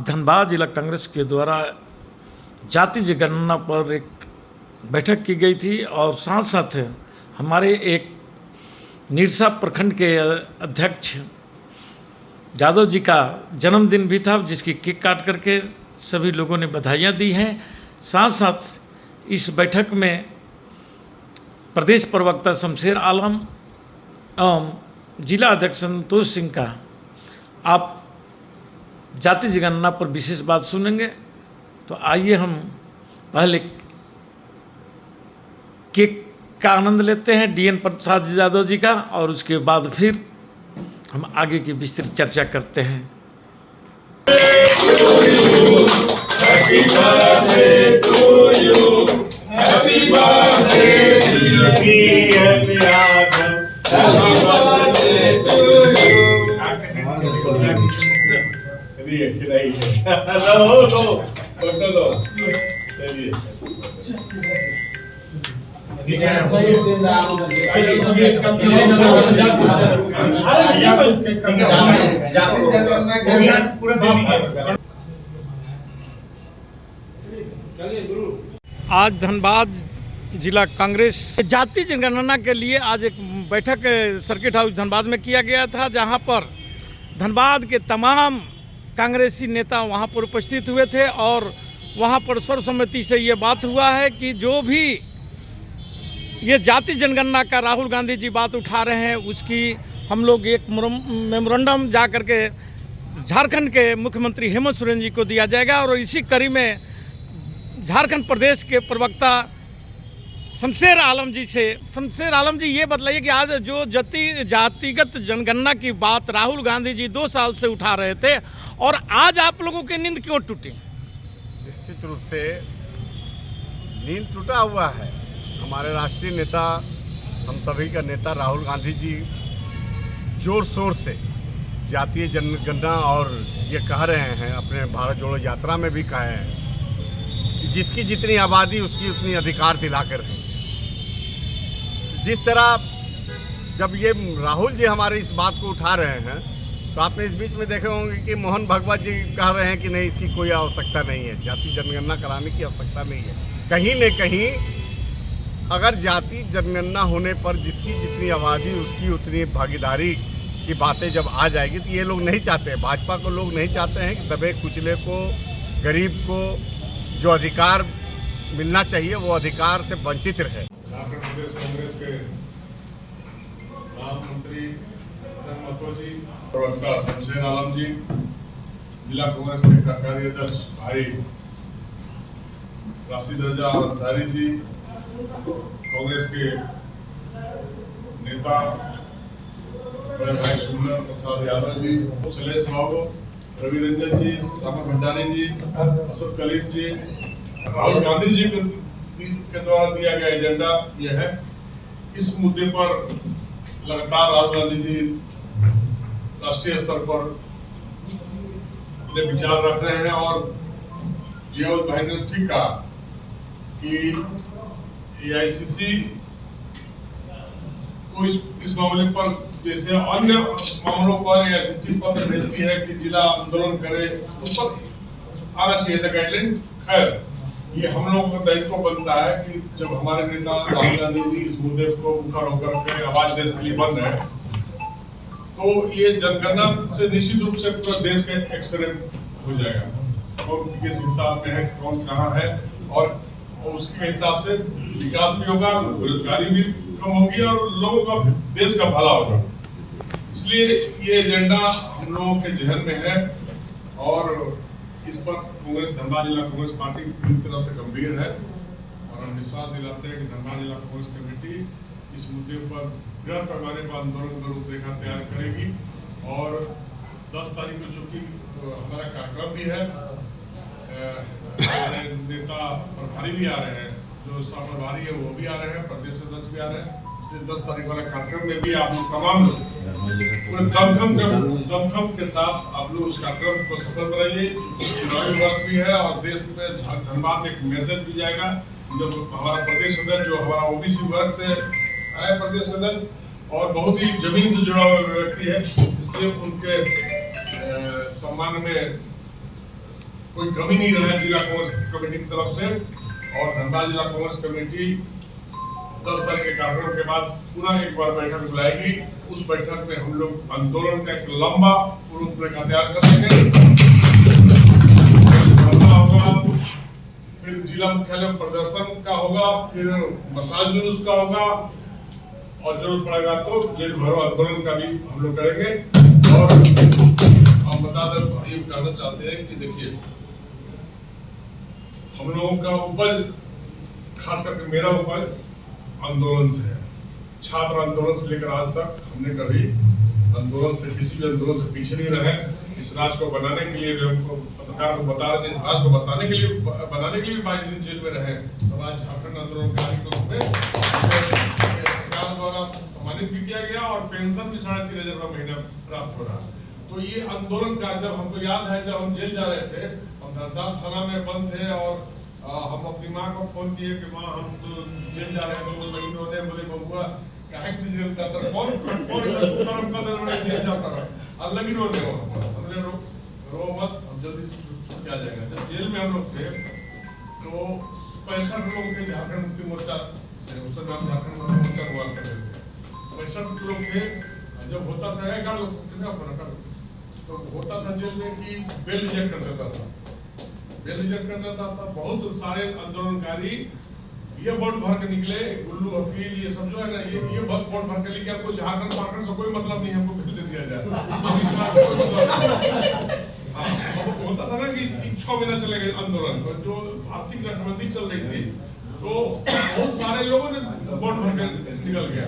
धनबाद जिला कांग्रेस के द्वारा जाति जनगणना पर एक बैठक की गई थी और साथ साथ हमारे एक निरसा प्रखंड के अध्यक्ष यादव जी का जन्मदिन भी था, जिसकी केक काट करके सभी लोगों ने बधाइयाँ दी हैं। साथ साथ इस बैठक में प्रदेश प्रवक्ता शमशेर आलम एवं जिला अध्यक्ष संतोष सिंह का आप जाति जनगणना पर विशेष बात सुनेंगे। तो आइए हम पहले केक का आनंद लेते हैं डीएन प्रसाद यादव जी का, और उसके बाद फिर हम आगे की विस्तृत चर्चा करते हैं। आज धनबाद जिला कांग्रेस जाति जनगणना के लिए आज एक बैठक सर्किट हाउस धनबाद में किया गया था, जहां पर धनबाद के तमाम कांग्रेसी नेता वहां पर उपस्थित हुए थे और वहां पर सर्वसम्मति से ये बात हुआ है कि जो भी ये जाति जनगणना का राहुल गांधी जी बात उठा रहे हैं, उसकी हम लोग एक मेमोरेंडम जा कर के झारखंड के मुख्यमंत्री हेमंत सोरेन जी को दिया जाएगा। और इसी कड़ी में झारखंड प्रदेश के प्रवक्ता शमशेर आलम जी ये बतलाइए कि आज जो जातिगत जनगणना की बात राहुल गांधी जी 2 साल से उठा रहे थे, और आज आप लोगों की नींद क्यों टूटी? निश्चित रूप से नींद टूटा हुआ है। हमारे राष्ट्रीय नेता, हम सभी का नेता राहुल गांधी जी जोर शोर से जातीय जनगणना और ये कह रहे हैं, अपने भारत जोड़ो यात्रा में भी कहे हैं कि जिसकी जितनी आबादी उसकी उतनी अधिकार दिला कर रहे हैं। जिस तरह जब ये राहुल जी हमारे इस बात को उठा रहे हैं, तो आपने इस बीच में देखे होंगे कि मोहन भागवत जी कह रहे हैं कि नहीं, इसकी कोई आवश्यकता नहीं है, जाति जनगणना कराने की आवश्यकता नहीं है। कहीं न कहीं अगर जाति जनगणना होने पर जिसकी जितनी आबादी उसकी उतनी भागीदारी की बातें जब आ जाएगी, तो ये लोग नहीं चाहते हैं, भाजपा को लोग नहीं चाहते हैं कि दबे कुचले को, गरीब को जो अधिकार मिलना चाहिए वो अधिकार से वंचित रहे। झारखंड प्रदेश कांग्रेस के महामंत्री महतो जी, प्रवक्ता शमशेर आलम जी, जिला कांग्रेस के कार्यकारी अध्यक्ष भाई राशि दर्जा अंसारी जी, कांग्रेस के नेता बड़े भाई सुंदर प्रसाद यादव जी, शैलेश बाबू, रवि रंजन जी, सामर भंडारी जी, असद कलीम जी, राहुल गांधी जी के द्वारा दिया गया एजेंडा यह है। इस मुद्दे पर लगातार राहुल गांधी जी राष्ट्रीय स्तर पर अपने विचार रख रहे हैं, और जियाउल भाई ने ठीक कहा कि एआईसीसी को इस मामले पर जैसे अन्य मामलों पर एआईसीसी पत्र भेजती है कि जिला आंदोलन करे, उस पर आना चाहिए था गाइडलाइन। खैर, ये हम लोगों का दायित्व बनता है कि जब हमारे नेता राहुल गांधी जी इस मुद्दे को मुखर होकर के आवाज देश के लिए बन रहे हैं, तो ये जनगणना से निश्चित रूप से पूरा देश का एक्सरे हो जाएगा, कौन किस हिसाब में है, कौन कहाँ है, और उसके हिसाब से विकास भी होगा, बेरोजगारी भी कम होगी और लोगों का, देश का भला होगा। इसलिए ये एजेंडा हम लोगों के जहन में है, और इस पर कांग्रेस धनबाद जिला कांग्रेस पार्टी पूरी तरह से गंभीर है, और हम विश्वास दिलाते हैं कि धनबाद जिला कांग्रेस कमेटी इस मुद्दे पर बृहद पैमाने पर आंदोलन का रूपरेखा तैयार करेगी। और 10 तारीख को चूंकि हमारा कार्यक्रम भी है, हमारे नेता प्रभारी भी आ रहे हैं, जो सह प्रभारी है वो भी आ रहे हैं, प्रदेश सदस्य भी आ रहे हैं, इसलिए 10 तारीख वाले कार्यक्रम में भी आप लोग तमाम लोग पूरे दमखम के साथ आप लोग उस कार्यक्रम को सफल बनाइए। चुनावी वर्ष भी है और देश में धनबाद एक मैसेज भी जाएगा। जब हमारा प्रदेश सदस्य, जो हमारा ओबीसी वर्ग से है प्रदेश सदस्य और बहुत ही जमीन से जुड़ा हुआ व्यक्ति है, इसलिए उनके सम्मान में कोई कमी नहीं रहे जिला कांग्रेस कमेटी की तरफ से। और धनबाद जिला कांग्रेस कमेटी 10 तारीख के कार्यक्रम के बाद पुनः एक बार बैठक बुलाएगी। उस बैठक में हम लोग आंदोलन का एक लंबा रूपरेखा तैयार करेंगे। होगा, फिर जिला मुख्यालय प्रदर्शन का होगा, फिर मसाज जुलूस का होगा, और जरूरत पड़ेगा तो जेल भरो आंदोलन का भी हम लोग करेंगे। और हम बता दें, ये कहना चाहते हैं कि देखिए, हम लोगों का उपज, खास करके मेरा उपज आंदोलन से है। छात्र आंदोलन से लेकर आज तक हमने कभी आंदोलन से, किसी भी आंदोलन से पीछे नहीं रहे। इस राज को बनाने के लिए, पत्रकार को बता रहे थे, इस राज को बनाने के लिए भी 22 दिन जेल में रहे। तो आज झारखंड आंदोलनकारी के रूप में सरकार द्वारा सम्मानित भी किया गया और पेंशन भी 3,500 रुपये महीना प्राप्त हो रहा। तो ये आंदोलन का, जब हमको याद है, जब हम जेल जा रहे थे, हम धनसार थाना में बंद थे और हम अपनी माँ को फोन किए कि माँ हम तो जेल जा रहे हैं। तो लगी रोने, बोले बबुआ काहे के जेल जाता रहा, कौन तरफ का दर जेल जाता रहा, अलग ही रोने हो। हमने रो मत, हम जल्दी छूट के आ जाएगा। जब जेल में हम लोग थे तो 65 लोग थे झारखंड मुक्ति मोर्चा से, उसका नाम झारखंड मुक्ति मोर्चा हुआ करते थे। 65 लोग थे। जब होता था किसका फोन कर, तो होता था जेल में कि बेल रिजेक्ट कर देता था, बेल रिजेक्ट कर देता था। बहुत सारे आंदोलनकारी ये वोट भर के निकले, गुल्लू वकील, ये सब जो है ना, ये वोट भर के लेके आपको झारखंड पारखंड से कोई मतलब नहीं, हमको भेज दे दिया जाए। होता था ना कि 6 महीना चले गए आंदोलन, तो जो आर्थिक नकबंदी चल रही थी, तो बहुत सारे लोगों ने वोट भर के निकल गया।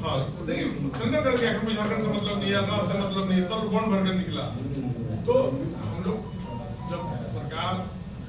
हाँ, नहीं करना कर गया, क्योंकि झारखंड से मतलब नहीं है, राज से मतलब नहीं है, सब वोट भर के निकला। तो हम लोग जब सरकार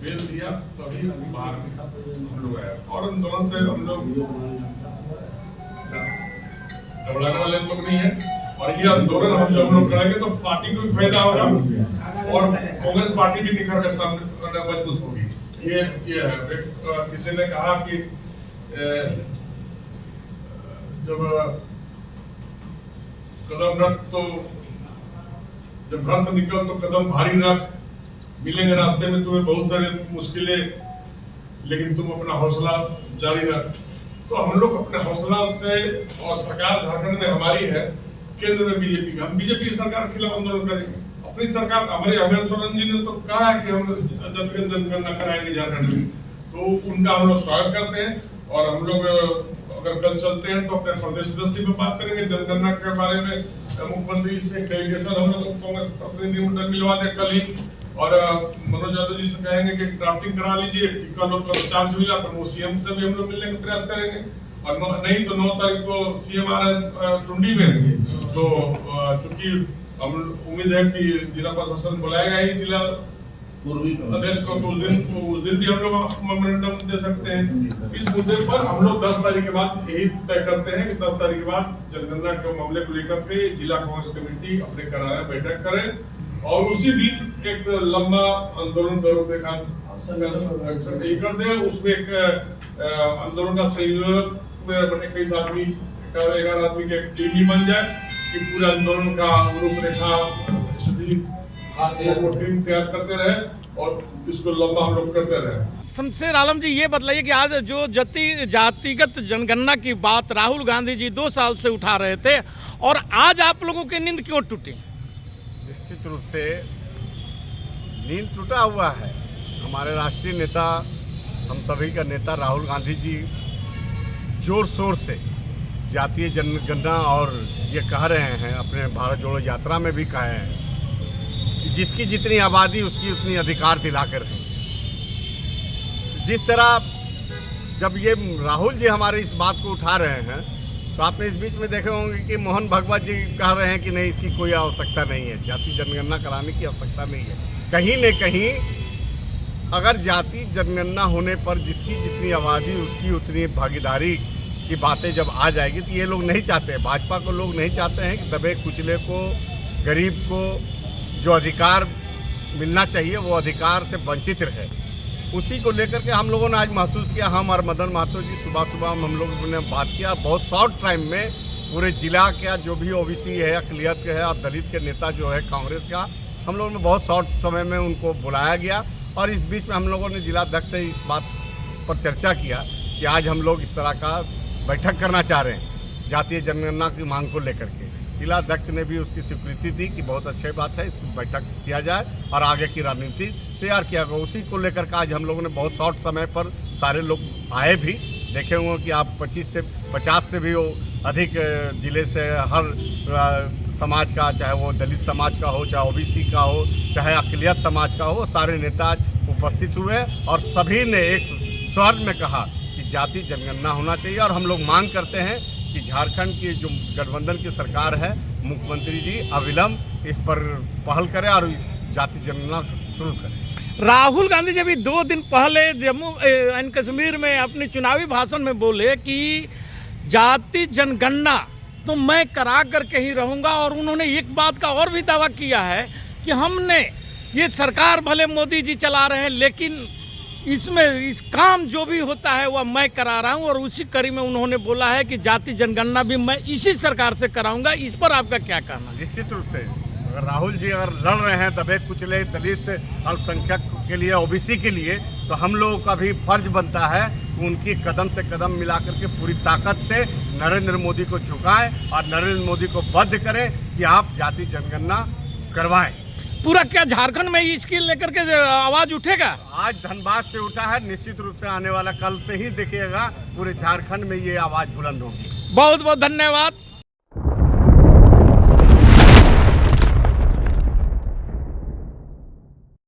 बेल दिया तभी बाहर हम लोग आए, और आंदोलन से हम लोग घबराने वाले लोग नहीं है। और ये आंदोलन हम जब लोग करेंगे तो पार्टी को भी फायदा होगा और कांग्रेस पार्टी भी निखर कर सामने मजबूत होगी। ये है। किसी ने कहा कि जब कदम रख तो, जब घर से निकल तो कदम भारी रख, मिलेंगे रास्ते में तुम्हें बहुत सारे मुश्किलें, लेकिन तुम अपना हौसला जारी रख। तो हम लोग अपने हौसला से, और सरकार झारखंड में हमारी है, केंद्र में बीजेपी का, हम बीजेपी की सरकार के खिलाफ आंदोलन करेंगे। अपनी सरकार, हमारे हेमंत सोरेन जी ने तो कहा है कि हम जनगणना कराएंगे झारखंड में, तो उनका हम लोग स्वागत करते हैं। और हम लोग अगर कल चलते हैं तो अपने प्रदेश सदस्य में बात करेंगे जनगणना के बारे में। मुख्यमंत्री से डेलीगेशन हम लोग कांग्रेस प्रतिनिधिमंडल मिलवा दे कल ही, और मनोज यादव जी से कहेंगे कि ड्राफ्टिंग करा लीजिए। कल लोग का चांस मिला तो वो सीएम से भी हम लोग मिलने का प्रयास करेंगे। और नहीं तो 9 तारीख को सीएम आ रहे हैं टुंडी में, तो चूंकि हम उम्मीद है कि जिला प्रशासन बुलाएगा ही जिला अध्यक्ष को, तो उस दिन भी हम लोग मेमोरेंडम दे सकते हैं। इस मुद्दे पर हम लोग 10 तारीख के बाद यही तय करते हैं कि 10 तारीख के बाद जनगणना के मामले को लेकर के जिला कांग्रेस कमेटी अपने कराया बैठक करे, और उसी दिन एक लंबा आंदोलन का रूपरेखा कर दे। उसमें एक आंदोलन का संयोजक में कई आदमी, 11 आदमी के टीम ही बन जाए कि पूरे आंदोलन का रूपरेखा टीम तैयार करते रहे और इसको लंबा हम लोग करते रहे। शमशेर आलम जी, ये बतलाइए कि आज जो जातिगत जनगणना की बात राहुल गांधी जी 2 साल से उठा रहे थे, और आज आप लोगों की नींद क्यों टूटी? निश्चित रूप से नींद टूटा हुआ है। हमारे राष्ट्रीय नेता, हम सभी का नेता राहुल गांधी जी जोर शोर से जातीय जनगणना, और ये कह रहे हैं, अपने भारत जोड़ो यात्रा में भी कहे हैं कि जिसकी जितनी आबादी उसकी उतनी अधिकार दिला कर रहे हैं। जिस तरह जब ये राहुल जी हमारे इस बात को उठा रहे हैं, तो आपने इस बीच में देखे होंगे कि मोहन भागवत जी कह रहे हैं कि नहीं, इसकी कोई आवश्यकता नहीं है, जाति जनगणना कराने की आवश्यकता नहीं है। कहीं न कहीं अगर जाति जनगणना होने पर जिसकी जितनी आबादी उसकी उतनी भागीदारी की बातें जब आ जाएगी, तो ये लोग नहीं चाहते हैं, भाजपा को लोग नहीं चाहते हैं कि दबे कुचले को, गरीब को जो अधिकार मिलना चाहिए वो अधिकार से वंचित रहे। उसी को लेकर के हम लोगों ने आज महसूस किया। हम और मदन महतो जी सुबह हम लोगों ने बात किया, बहुत शॉर्ट टाइम में पूरे जिला का जो भी ओबीसी है, अक़लियत के है और दलित के नेता जो है कांग्रेस का, हम लोगों ने बहुत शॉर्ट समय में उनको बुलाया गया और इस बीच में हम लोगों ने जिलाध्यक्ष से इस बात पर चर्चा किया कि आज हम लोग इस तरह का बैठक करना चाह रहे हैं जातीय जनगणना की मांग को लेकर के। जिलाध्यक्ष ने भी उसकी स्वीकृति दी कि बहुत अच्छी बात है, इसकी बैठक किया जाए और आगे की रणनीति तैयार किया गया। उसी को लेकर के आज हम लोगों ने बहुत शॉर्ट समय पर सारे लोग आए भी, देखे होंगे कि आप 25 से 50 से भी अधिक जिले से हर समाज का, चाहे वो दलित समाज का हो, चाहे ओबीसी का हो, चाहे अक़लियत समाज का हो, सारे नेता उपस्थित हुए और सभी ने एक स्वर में कहा कि जाति जनगणना होना चाहिए। और हम लोग मांग करते हैं कि झारखंड की जो गठबंधन की सरकार है, मुख्यमंत्री जी अविलंब इस पर पहल करें और इस जाति जनगणना शुरू करें। राहुल गांधी जब 2 दिन पहले जम्मू एंड कश्मीर में अपने चुनावी भाषण में बोले कि जाति जनगणना तो मैं करा करके ही रहूँगा, और उन्होंने एक बात का और भी दावा किया है कि हमने ये सरकार भले मोदी जी चला रहे हैं लेकिन इसमें इस काम जो भी होता है वह मैं करा रहा हूँ, और उसी कड़ी में उन्होंने बोला है कि जाति जनगणना भी मैं इसी सरकार से कराऊंगा। इस पर आपका क्या कहना है? निश्चित रूप से अगर राहुल जी अगर लड़ रहे हैं दबे कुचले दलित अल्पसंख्यक के लिए, ओबीसी के लिए, तो हम लोगों का भी फर्ज बनता है उनकी कदम से कदम मिलाकर के पूरी ताकत से नरेंद्र मोदी को झुकाएं और नरेंद्र मोदी को बद्ध करें कि आप जाति जनगणना करवाएं। पूरा क्या झारखंड में इसकी लेकर के आवाज उठेगा? आज धनबाद से उठा है, निश्चित रूप से आने वाला कल से ही देखिएगा पूरे झारखंड में ये आवाज बुलंद होगी। बहुत बहुत धन्यवाद।